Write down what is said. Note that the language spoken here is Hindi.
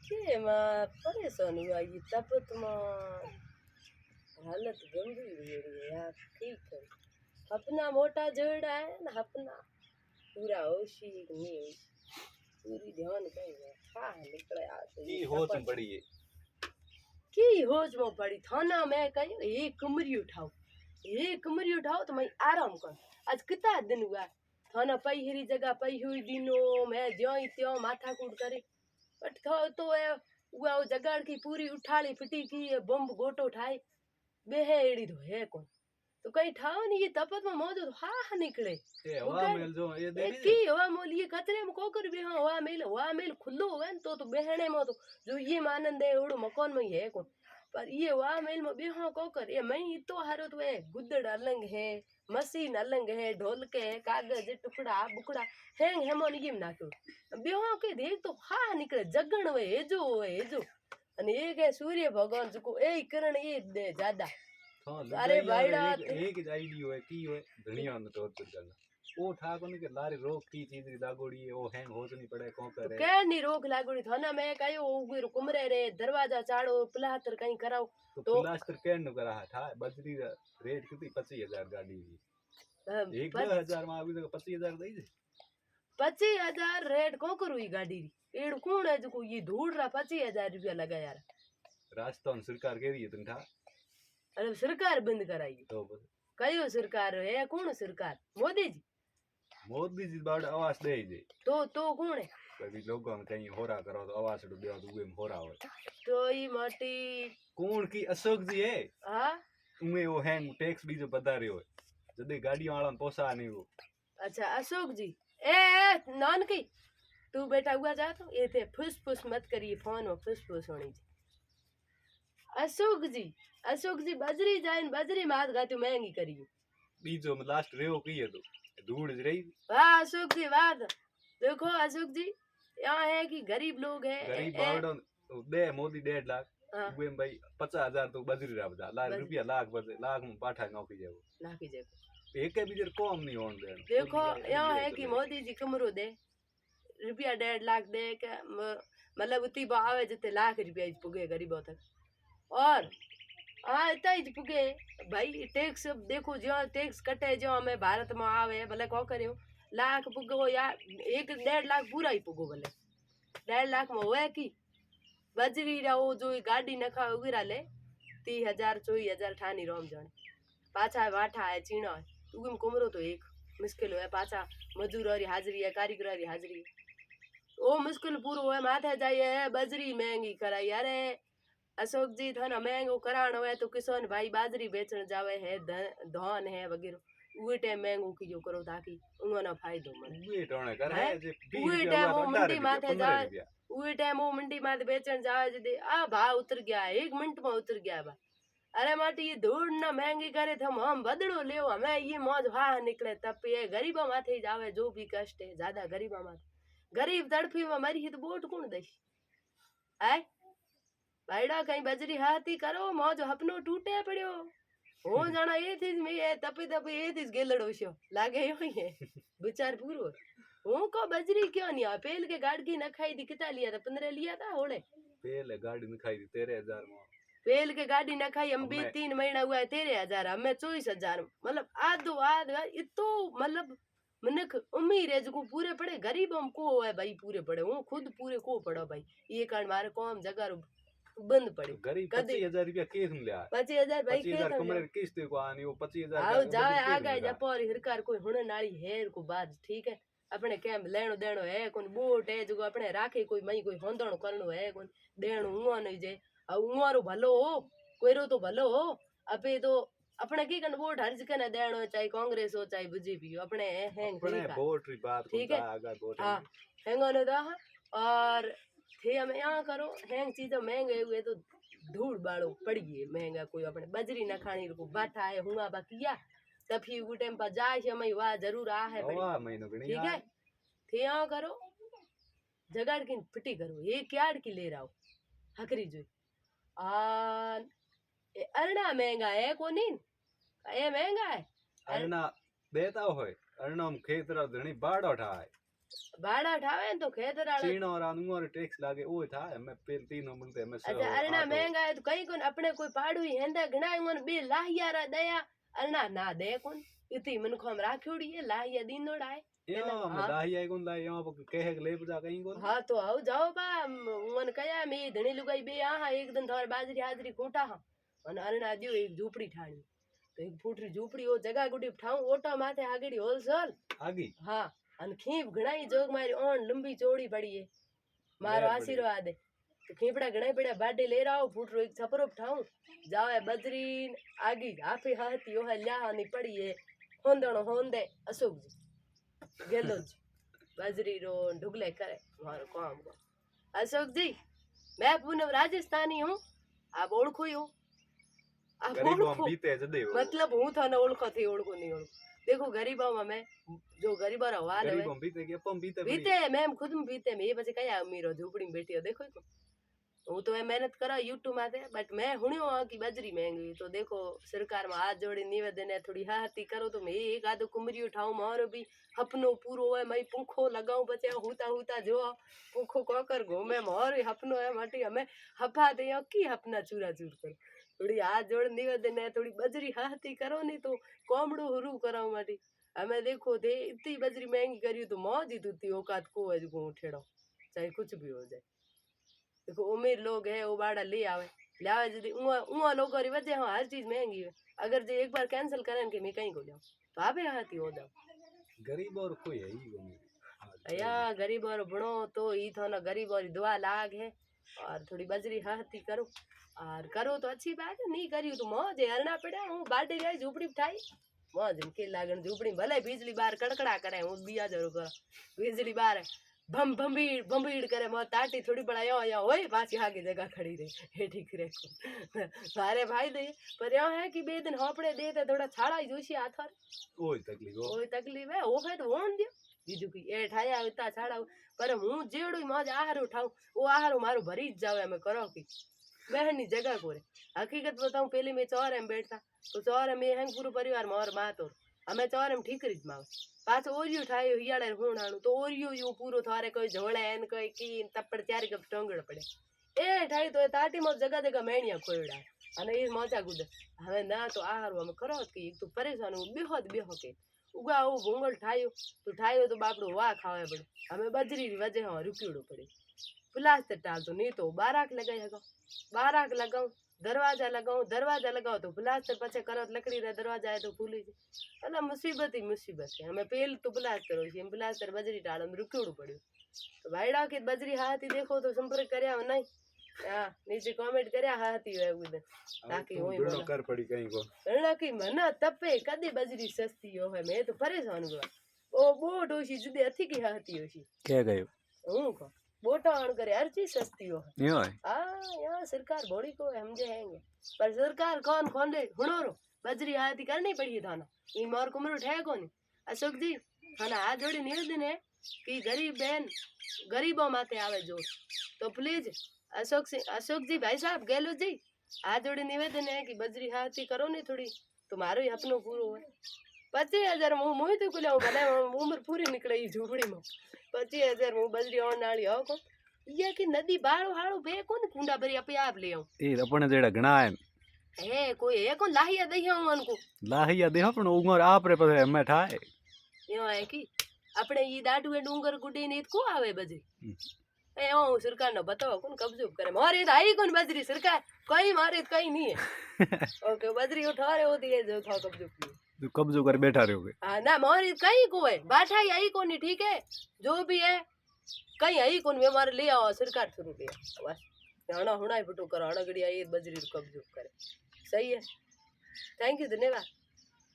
के मां परेशान हुआ ये तपत मां हालत गंभीर हो रही है यार। ठीक है अपना मोटा जोड़ा है ना अपना पूरा होशी नहीं होशी पूरी ध्यान कहीं हाँ निकले यार की होश में पड़ी है की होश में पड़ी थाना में कहीं एक कमरी उठाओ तो मैं आराम कर आज कितना दिन हुआ थाना पई हरी जगह पई हुई दिनों मैं ज्यों त्यों माथा कूट करे बट तो है वो जगाड़ की पूरी उठाली पिटी की बम गोटो ठाए बेहेड़ी तो है कौन तो कहीं ठाओ नहीं ये तपत में मौजूद हा निकले ये हवा मेल जो ये ए देखी की हवा मोल ये कचरे में कोकर भी हाँ हवा मेल खुल्लो होवे न तो बेहणे में तो जो ये मानंद है उड़ो मकान में ही है कौन पर ये हवा मेल में बेहा कोकर ये मैं इतो हारो तो है गुद्दड़ अलग है मशीन अलग है ढोलके है कागज टुकड़ा बुकड़ा हैंग हेमोन ये नाख्यो बेहा के देख तो हा निकले जगण वे हेजो અને એક હે સૂર્ય ભગવાન જો એ કરણ એ દે જ્યાદા अरे भाईड़ा एक आईडी होए की होए दुनिया में तो करना ओ ठाको ने के लारी रोक की चीज री लागोड़ी है ओ हैंग हो नहीं पड़े को करे के नहीं रोक लागोड़ी थाना में कायो उगेर कुमरे रे दरवाजा चाड़ो प्लास्टर कहीं कराओ तो प्लास्टर केन नु करा था बजरी रेट कितनी 25000 गाड़ी की 1000 में अभी तक 25000 दई दे 25000 रेट को करू ई गाड़ी री एड़ कौन है जो ये धूड़ रा 25000 रुपया लगा यार राजस्थान सरकार कह रही है तुम था अरे सरकार बंद कराई तो कयो सरकार है कौन सरकार मोदी जी बाड़ आवाज दे दे तो कौन है कभी लोगों में कहीं होरा करो तो आवाज उड़ दे तो उगे में होरा हो तो ई माटी कौन की अशोक जी है हां उमे वो हैंग टैक्स भी जो बता रहे हो जदे गाड़ी वाला पोसा नहीं वो अच्छा अशोक जी ए नानकी तू बेटा हुआ जा तो ये थे फुस फुस मत करिए फोन में फुस फुस होनी अशोक जी बजरी जाइन बजरी मात गाती महंगी करी बीजो में लास्ट रेव की है तो धूड़ रही वाह अशोक जी वाह देखो अशोक जी यहाँ है कि गरीब लोग है गरीब बावड़ो दे मोदी 1.5 लाख वे भाई 50,000 तो बजरी रा बजा लाख रुपया लाख में पाठा नौकरी जाओ एक भी जर कम नहीं होन दे देखो यहाँ है कि मोदी जी कमरो दे रुपया 1.5 लाख दे के मतलब उती आवे जते लाख रुपया पुगे गरीबों तक और हाँ इतना ही पुगे भाई टैक्स देखो जो टैक्स कटे जो हमें भारत में आवे भले को करे लाख पुगो या 1.5 लाख पूरा ही पुगो भले 1.5 लाख में हुए की बजरी रहो जो गाड़ी नखा उगरा ले 30,000 24,000 ठानी रोम जाने पाछा वाठा है चीना है तुम कुमरो तो एक मुश्किल है पाछा मजदूर और हाजिरी है कारीगर और हाजिरी ओ मुश्किल पूरो है माथे जाइए बजरी महंगी कराई अरे अशोक जी थाना महंगो करानो है तो किसान भाई बाजरी बेचने जावे है धान है वगैरह उहे टाइम महंगो की जो करो ताकि उन्होंने फायदो मिले उहे टोणे करे उहे टाइम वो मंडी माथे जाए उहे टाइम वो मंडी माथे बेचने जावे जदे आ भाव उतर गया 1 मिनट में उतर गया बा अरे माटी ये धूड़ ना महंगी करे थे हम बदड़ो ले हमें ये मौज हा निकले तब ये गरीबा माथे जावे जो भी कष्ट है ज्यादा गरीबा माथे गरीब तड़फी में मरी है तो वोट कौन दे है भाईड़ा कहीं बजरी हाथी करो मौज अपनो टूटे पड़ियो हो जाना ये थी मैं ये तपी ये थी गेलड़ो शो लागे यो है विचार पूरो हूं को बजरी क्यों नहीं आ पेल के गाड़ी न खाई थी कितना लिया था 15 लिया था होले पेल गाड़ी न खाई थी 13,000 में पेल के गाड़ी न खाई हम भी 3 महीना हुआ है 13,000 हमें 24,000 मतलब आध इतो मतलब मनक उम्मीद है जो पूरे पड़े गरीब हम को है भाई पूरे पड़े हूं खुद पूरे को पड़ो भाई ये कारण मारे कौन जगह बंद पड़े गरीब 25,000 रुपया केस में लिया 25,000 भाई केस कमरे किस्त को आनी वो 25,000 आओ जावे आगे जा पर सरकार कोई हुन नाली हेर को बात ठीक है अपने कैम लेनो देनो है कोई बोट है जो अपने राखे कोई मई कोई होंदणो करनो है कोई देनो हुआ नहीं जे उवारो भलो हो कोईरो तो भलो हो अबे तो अपने की कन वोट हर जगह न देनो चाहे कांग्रेस हो चाहे बीजेपी हो अपने हैंग अपने वोट री बात ठीक है आगे वोट हां हैंगो न दा और थे हमें यहाँ करो हैंग चीज़ों महंगे हुए तो धूड़ बाड़ो पड़ी महंगा कोई अपने बजरी न खानी को बाठा है हुआ बाकिया तभी वो टाइम पर जाए हमें वाह जरूर आ है ठीक है थे यहाँ करो जगाड़ की फिटी करो ये क्या की ले रहा हो हकरी जो अरना महंगा है कोनी ये महंगा है अरना देता होए अरना खेत रा धणी बाड़ो ठाए भाड़ा ठावे न तो खेतर आला चीनो और अनुर टैक्स लागे ओ था मैं पेल तीनों मिलते मैं अच्छा अरे ना महंगा है तो कहीं कोन अपने कोई पाड़ू ही हेंदा घणा मन बे लाहिया रा दया अरे ना दे कोन इती मन को हम राखोड़ी है लाहिया दीनोड़ा है यो मैं लाहिया कोन ला यो कहे ले बजा कहीं कोन हां तो आओ जाओ बा मन कया मैं धणी लुगाई बे आ एक दिन थार बाजरी हाजरी कोटा हां अन अरे ना दियो एक झूपड़ी ठाणी तो एक फूटरी झूपड़ी ओ जगह गुडी ठाऊ ओटो माथे आगड़ी होलसेल आगी हां अन खीप घणाई जोग मारी ओन लंबी चौड़ी पड़ी है मारो आशीर्वाद है तो खीपड़ा घणाई पड़ा बाडे ले रहा फूटरो एक छपरो ठाऊ जावे बजरी आगी हाफी हाथी ओ हल्या हानी पड़ी है होंदणो होंदे अशोक जी गेलो जी बजरी रो ढुगले करे मारो काम को अशोक जी मैं पूनम राजस्थानी हूँ आप ओळखो ही हो आप ओळखो मतलब हूँ थाने ओळखो थी ओळखो नहीं ओळखो देखो गरीबों में मैं जो गरीबा रा हाल है बीते मैं खुद में बीते में ये बचे कया अमीरो झोपड़ी में बैठी हो देखो हूँ तो मैं मेहनत करा यूट्यूब माथे बट मैं हुणियो की बजरी महंगी तो देखो सरकार में हाथ जोड़ी निवेदन है थोड़ी हाथी करो तो मैं एक आधो कुमरियो ठाऊ मारो भी हपनो पूरो है मैं पंखो लगाऊं बचे हुता हुता जो पंखो कोकर घूमे मारो हपनो है माटी हमें हपा दे की हपना चूरा चूर कर थोड़ी हाथ जोड़ निवेदन है थोड़ी बजरी हाथी करो नहीं तो कोमड़ो हरू कराऊं माटी हमें देखो दे इतनी बजरी महंगी करी तो मौज ही तुती औकात को है जो उठेड़ो चाहे कुछ भी हो जाए देखो अमीर लोग है वो बाड़ा ले आवे यदि उआ लोगों री वजह हर चीज महंगी है अगर जो एक बार कैंसिल करें कि मैं कहीं को जाऊं तो आप हाथी हो जाओ गरीब और कोई है ही या गरीब और बणो तो ई थाना गरीब और दुआ लाग है और थोड़ी बजरी हाथी करो और करो तो अच्छी बात है नहीं करी तो मौज है हरना पड़ा हूँ बाटे गई झूपड़ी उठाई मौज के लागन झूपड़ी भले बिजली बार कड़कड़ा करे हूँ बिया जरूर कर बिजली बार भम भंबीड़ भंबीड़ करे मो ताटी थोड़ी बड़ा या ओए पाछी आगे जगह खड़ी रही हे ठीक रे सारे भाई दे पर यो है कि बे दिन होपड़े दे ते थोड़ा छाड़ा जोशी आथर ओई तकलीफ है ओ है तो होन दियो बीजू की ए ठाया उता छाड़ा पर हूं जेड़ो मौज आहार उठाऊं ओ आहार मारो भरी जावे मैं करो की बहनी जगह को रे हकीकत बताऊं पहले मैं चौरे में बैठता तो चौरे में है पूरा परिवार मोर मात और हमें चौरे में ठीक करी माव पाछो ओरियो ठायो हियाड़े हुणाणु तो ओरियो यो पूरो थारे कोई झोळे एन कोई की तपड़ चार कप टोंगड़ पड़े ए ठाई तो ताटी में जगह जगह मेणिया खोयड़ा अने ई मोचा गुद हवे ना तो आहार हम करो की तू परेशान हो बेहो के उगा ओ भोंगल ठायो तो बापड़ो वाह खावे पड़े हमें बजरी री वजह हो रुकियोड़ो पड़े प्लास्टर टाल तो नहीं तो बाराक लगाई हगो बाराक लगाऊं दरवाजा लगाओ तो प्लास्टर पछे करो लकड़ी रा दरवाजा है तो फूली अला मुसीबत ही मुसीबत है हमें पेल तो प्लास्टर होई हम प्लास्टर बजरी टाड़म रुकियोड़ो पड़ो तो भाईड़ा के बजरी हाथी देखो तो संपर्क करया नहीं हां नीचे कमेंट करया हाथी है उधर ताकि होई बोलो कर पड़ी कहीं को रणा की मना तपे कदी बजरी सस्ती हो है मैं तो परेशान हुआ ओ बो डोशी जुदे अथी की हाथी होशी के गयो हूं को बोटा आन करे हर चीज सस्ती हो यो यहाँ सरकार बड़ी को समझे हैंगे पर सरकार कौन खोन दे हुनोरो बजरी हाथी करनी पड़ी थाना ई मोर कुमरो ठे कोनी अशोक जी थाना हाथ जोड़ी निवेदन है कि गरीब बहन गरीबों माथे आवे जो तो प्लीज अशोक जी भाई साहब गहलोत जी हाथ जोड़ी निवेदन है कि बजरी हाथी करो नहीं थोड़ी तुम्हारो ही अपनो पूरो है 25,000 मुँह तो कुल भले उम्र पूरी निकले झूपड़ी में 25,000 मुँह बजरी और नाली हो को ये कि नदी बाड़ो हाड़ो बे कोन कुंडा भरी अपने आप ले आऊं ए अपने जेड़ा घणा है कोई है कोन लाहिया दई हूं उनको लाहिया दे पण उमर आप रे पे मैं ठाए यो है कि अपने ई दाडू डूंगर गुडी नीत को आवे बजरी ए ओ सरकार ने बताओ कौन कब्जो करे मारे तो आई कौन बजरी सरकार कोई मारे तो कहीं नहीं है ओके बजरी उठा रहे होती है जो था कब्जो की तू कब्जो कर बैठा रहोगे हां ना मारे कहीं को है बाठा आई कौन नहीं ठीक है जो भी है कहीं आई कौन में मारे ले आओ सरकार शुरू ले बस जाना होना ही फटो करो हड़ा गड़ी आई बजरी कब्जो करे सही है थैंक यू धन्यवाद।